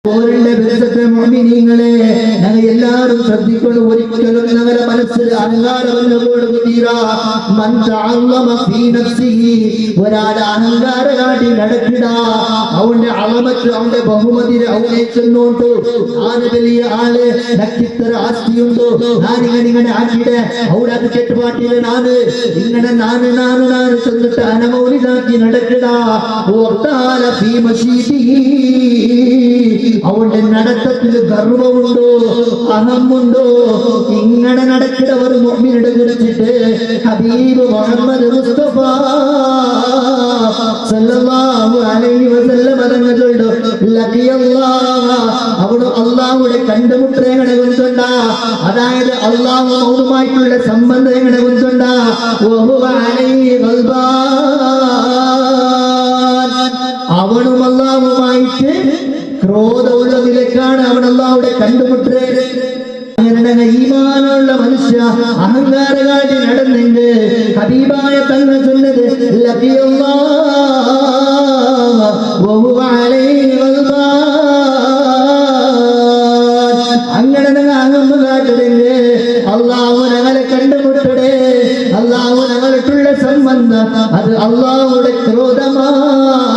പോരന്റെ ബന്ധത്തെ മുഅ്മിനീങ്ങളെ ഞങ്ങൾ എല്ലാവരും ശ്രദ്ധിക്കണം. ഒരിക്കലും ഞങ്ങളുടെ മനസ്സിൽ അഹങ്കാരം ഒരാൾ അഹങ്കാര കാട്ടി നടക്കിട അവന്റെ അളമറ്റ് അവന്റെ ബഹുമതിരെ അവനെ ചെന്നോണ്ടു ഞാൻ വലിയ ആള് നക്കിത്ര ആസ്തിയുണ്ടോ ഞാനിങ്ങനെ ആക്കിടെ അവിടെ അത് കെട്ടുപാട്ടിയിലെ നാന് ഇങ്ങനെ നാന് ചെന്നിട്ട് അനമൗലിതാക്കി നടക്കിട അവന്റെ നടത്തത്തിൽ ഗർവമുണ്ടോ അഹമുണ്ടോ ഇങ്ങനെ നടക്കുന്നവർ മുഅ്മിനെ കുറിച്ചിട്ട് ഹബീബ് മുഹമ്മദ് മുസ്തഫ സല്ലല്ലാഹു അലൈഹി വസല്ലം പറഞ്ഞുകൊണ്ട് അവന് അള്ളാഹുടെ കണ്ടുമുട്ടങ്ങളെ കൊണ്ടുണ്ട അതായത് അള്ളാഹുമായിട്ടുള്ള സംബന്ധങ്ങളെ കൊണ്ടുണ്ട അവനും അള്ളാഹുമായിട്ട് ക്രോധമുള്ള നിലക്കാണ് അവൻ അള്ളാഹുടെ കണ്ടുമുട്ടേ. അങ്ങനെ ഈമാനുള്ള മനുഷ്യ അഹങ്കാരകാട്ടി നടന്നെങ്കിൽ ഹബീബായ തങ്ങൾ ചൊന്നത് അങ്ങനെ നിങ്ങൾ അഹമ്മ കാട്ടരുത്. അള്ളാഹു ഞങ്ങളെ കണ്ടുമുട്ടടേ. അള്ളാഹു ഞങ്ങൾക്കുള്ള സംബന്ധം അത് അള്ളാഹുടെ ക്രോധമാണ്.